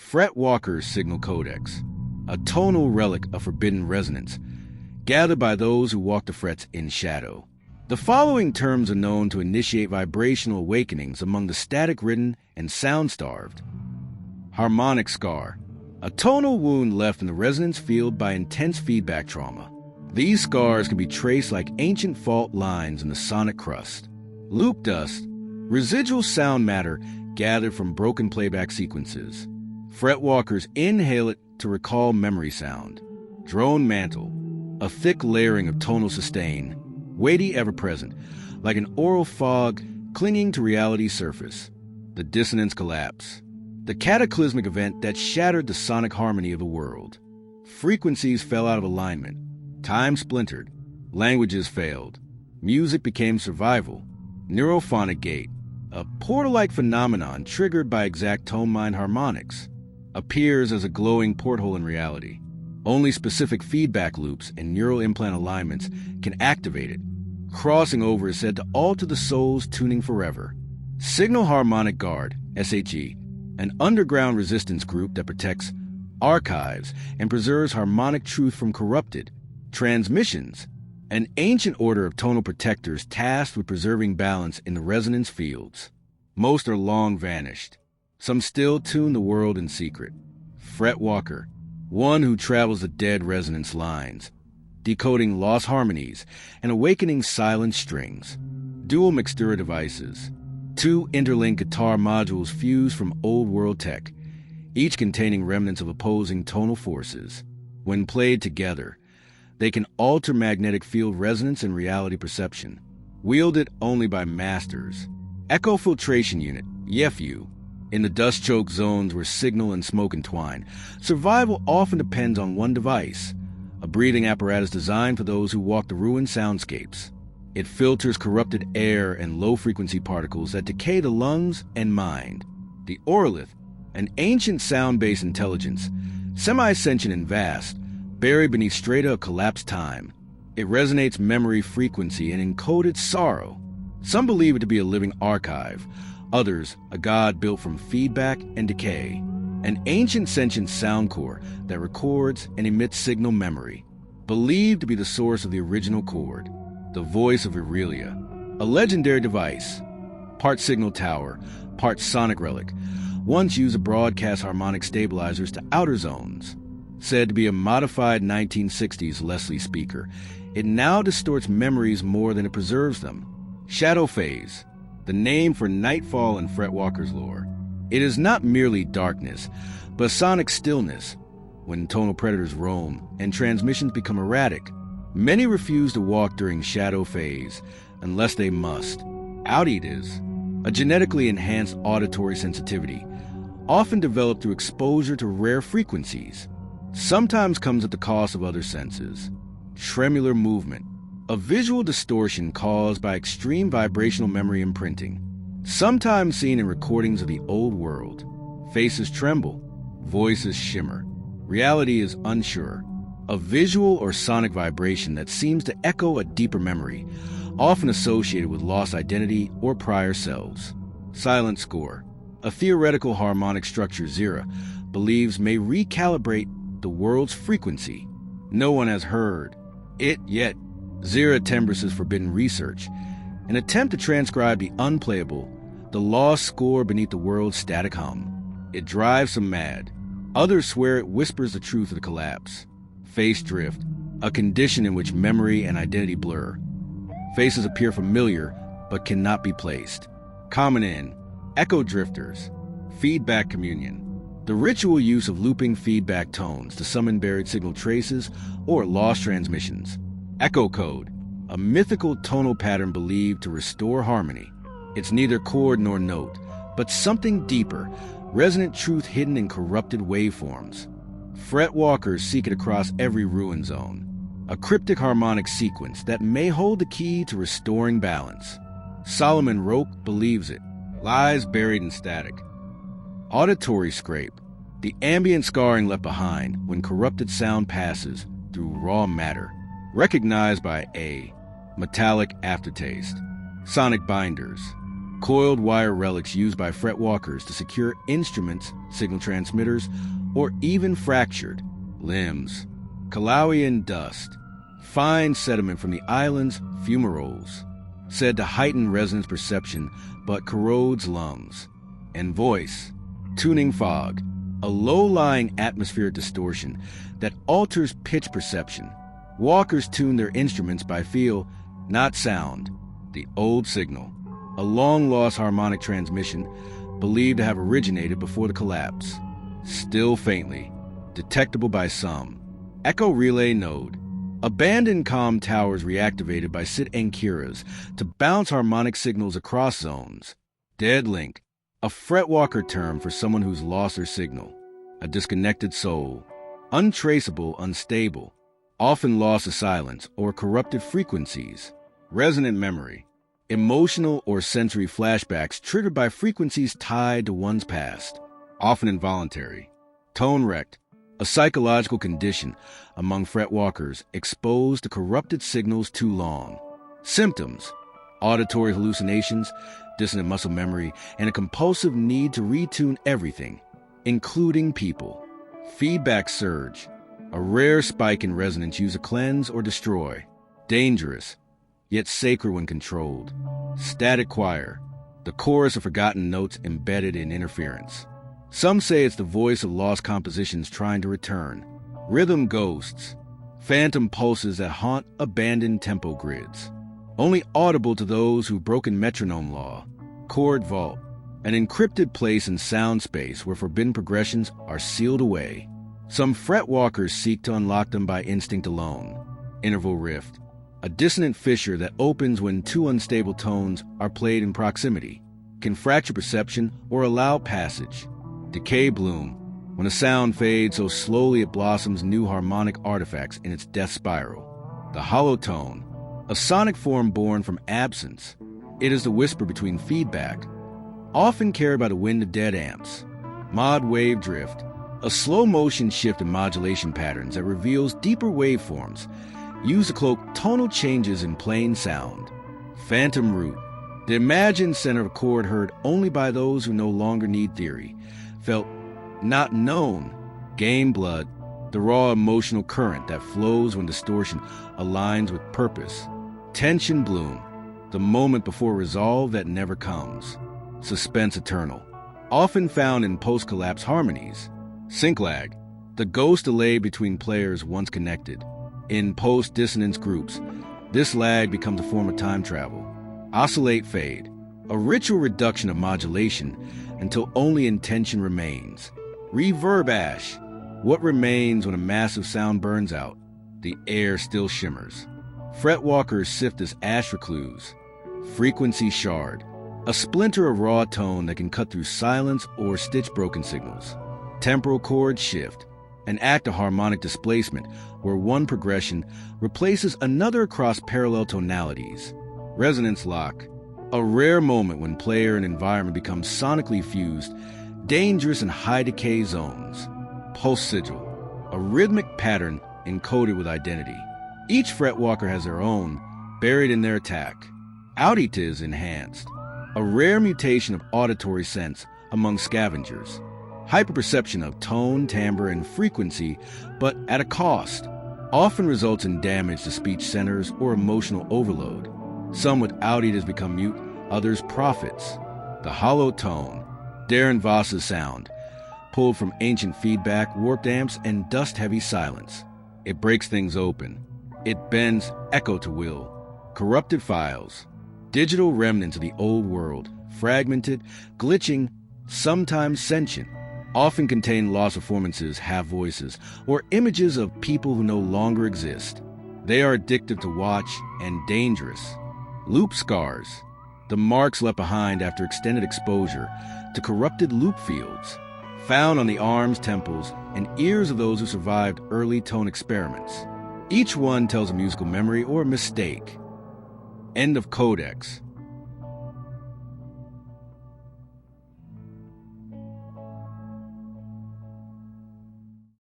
Fretwalkers signal codex, a tonal relic of forbidden resonance, gathered by those who walk the frets in shadow. The following terms are known to initiate vibrational awakenings among the static-ridden and sound-starved. Harmonic scar, a tonal wound left in the resonance field by intense feedback trauma. These scars can be traced like ancient fault lines in the sonic crust. Loop dust, residual sound matter gathered from broken playback sequences. Fretwalkers inhale it to recall memory sound. Drone mantle, a thick layering of tonal sustain, weighty ever-present, like an oral fog clinging to reality's surface. The dissonance collapse, the cataclysmic event that shattered the sonic harmony of the world. Frequencies fell out of alignment, time splintered, languages failed, music became survival. Neurophonic gate, a portal-like phenomenon triggered by exact tone-mind harmonics, appears as a glowing porthole in reality. Only specific feedback loops and neural implant alignments can activate it. Crossing over is said to alter the soul's tuning forever. Signal Harmonic Guard, SHG, an underground resistance group that protects archives and preserves harmonic truth from corrupted transmissions, an ancient order of tonal protectors tasked with preserving balance in the resonance fields. Most are long vanished. Some still tune the world in secret. Fretwalker, one who travels the dead resonance lines, decoding lost harmonies and awakening silent strings. Dual Mixtura devices, two interlinked guitar modules fused from old world tech, each containing remnants of opposing tonal forces. When played together, they can alter magnetic field resonance and reality perception, wielded only by masters. Echo filtration unit, YEFU, in the dust-choked zones where signal and smoke entwine, survival often depends on one device, a breathing apparatus designed for those who walk the ruined soundscapes. It filters corrupted air and low-frequency particles that decay the lungs and mind. The Orlith, an ancient sound-based intelligence, semi-sentient and vast, buried beneath strata of collapsed time. It resonates memory frequency and encoded sorrow. Some believe it to be a living archive, others a god built from feedback and decay. An ancient sentient sound core that records and emits signal memory, believed to be the source of the original chord. The voice of Aurelia, a legendary device, part signal tower, part sonic relic, once used to broadcast harmonic stabilizers to outer zones. Said to be a modified 1960s Leslie speaker, it now distorts memories more than it preserves them. Shadow phase, the name for nightfall in Fretwalker's lore. It is not merely darkness, but sonic stillness. When tonal predators roam and transmissions become erratic, many refuse to walk during shadow phase unless they must. Outeat is a genetically enhanced auditory sensitivity, often developed through exposure to rare frequencies. Sometimes comes at the cost of other senses. Tremular movement, a visual distortion caused by extreme vibrational memory imprinting, sometimes seen in recordings of the old world. Faces tremble, voices shimmer. Reality is unsure. A visual or sonic vibration that seems to echo a deeper memory, often associated with lost identity or prior selves. Silent score, a theoretical harmonic structure Zira believes may recalibrate the world's frequency. No one has heard it yet. Zira Tembris's forbidden research, an attempt to transcribe the unplayable, the lost score beneath the world's static hum. It drives some mad. Others swear it whispers the truth of the collapse. Face drift, a condition in which memory and identity blur. Faces appear familiar, but cannot be placed. Common in echo drifters, feedback communion, the ritual use of looping feedback tones to summon buried signal traces or lost transmissions. Echo code, a mythical tonal pattern believed to restore harmony. It's neither chord nor note, but something deeper, resonant truth hidden in corrupted waveforms. Fretwalkers seek it across every ruin zone, a cryptic harmonic sequence that may hold the key to restoring balance. Solomon Roque believes it, lies buried in static. Auditory scrape, the ambient scarring left behind when corrupted sound passes through raw matter, recognized by a metallic aftertaste. Sonic binders, coiled wire relics used by Fretwalkers to secure instruments, signal transmitters, or even fractured limbs, Kalauian dust, fine sediment from the island's fumaroles, said to heighten resonance perception but corrodes lungs, and voice, tuning fog, a low-lying atmospheric distortion that alters pitch perception. Walkers tune their instruments by feel, not sound, the old signal, a long-lost harmonic transmission believed to have originated before the collapse. Still faintly, detectable by some. Echo relay node. Abandoned comm towers reactivated by Sit Ankiras to bounce harmonic signals across zones. Dead link, a Fretwalker term for someone who's lost their signal. A disconnected soul. Untraceable, unstable, often lost to silence or corrupted frequencies. Resonant memory. Emotional or sensory flashbacks triggered by frequencies tied to one's past. Often involuntary. Tone wrecked. A psychological condition among Fretwalkers exposed to corrupted signals too long. Symptoms: auditory hallucinations, dissonant muscle memory, and a compulsive need to retune everything, including people. Feedback surge: a rare spike in resonance used to cleanse or destroy. Dangerous, yet sacred when controlled. Static choir: the chorus of forgotten notes embedded in interference. Some say it's the voice of lost compositions trying to return. Rhythm ghosts, phantom pulses that haunt abandoned tempo grids. Only audible to those who've broken metronome law. Chord vault, an encrypted place in sound space where forbidden progressions are sealed away. Some Fretwalkers seek to unlock them by instinct alone. Interval rift, a dissonant fissure that opens when two unstable tones are played in proximity, can fracture perception or allow passage. Decay bloom, when a sound fades so slowly it blossoms new harmonic artifacts in its death spiral. The hollow tone, a sonic form born from absence. It is the whisper between feedback, often carried by the wind of dead ants. Mod wave drift, a slow-motion shift in modulation patterns that reveals deeper waveforms, used to cloak tonal changes in plain sound. Phantom root, the imagined center of chord heard only by those who no longer need theory, felt not known. Game blood, the raw emotional current that flows when distortion aligns with purpose. Tension bloom, the moment before resolve that never comes. Suspense eternal, often found in post-collapse harmonies. Sync lag, the ghost delay between players once connected. In post-dissonance groups, this lag becomes a form of time travel. Oscillate fade, a ritual reduction of modulation until only intention remains. Reverb ash, what remains when a massive sound burns out. The air still shimmers. Fretwalkers sift as ash recluse. Frequency shard, a splinter of raw tone that can cut through silence or stitch broken signals. Temporal chord shift, an act of harmonic displacement where one progression replaces another across parallel tonalities. Resonance lock, a rare moment when player and environment become sonically fused, dangerous in high decay zones. Pulse sigil, a rhythmic pattern encoded with identity. Each Fretwalker has their own, buried in their attack. Auditive enhanced, a rare mutation of auditory sense among scavengers. Hyperperception of tone, timbre, and frequency, but at a cost, often results in damage to speech centers or emotional overload. Some with auditives become mute, others prophets. The hollow tone, Darren Voss's sound, pulled from ancient feedback, warped amps, and dust-heavy silence. It breaks things open. It bends echo to will. Corrupted files, digital remnants of the old world, fragmented, glitching, sometimes sentient, often contain lost performances, half voices, or images of people who no longer exist. They are addictive to watch and dangerous. Loop scars, the marks left behind after extended exposure to corrupted loop fields, found on the arms, temples, and ears of those who survived early tone experiments. Each one tells a musical memory or mistake. End of Codex.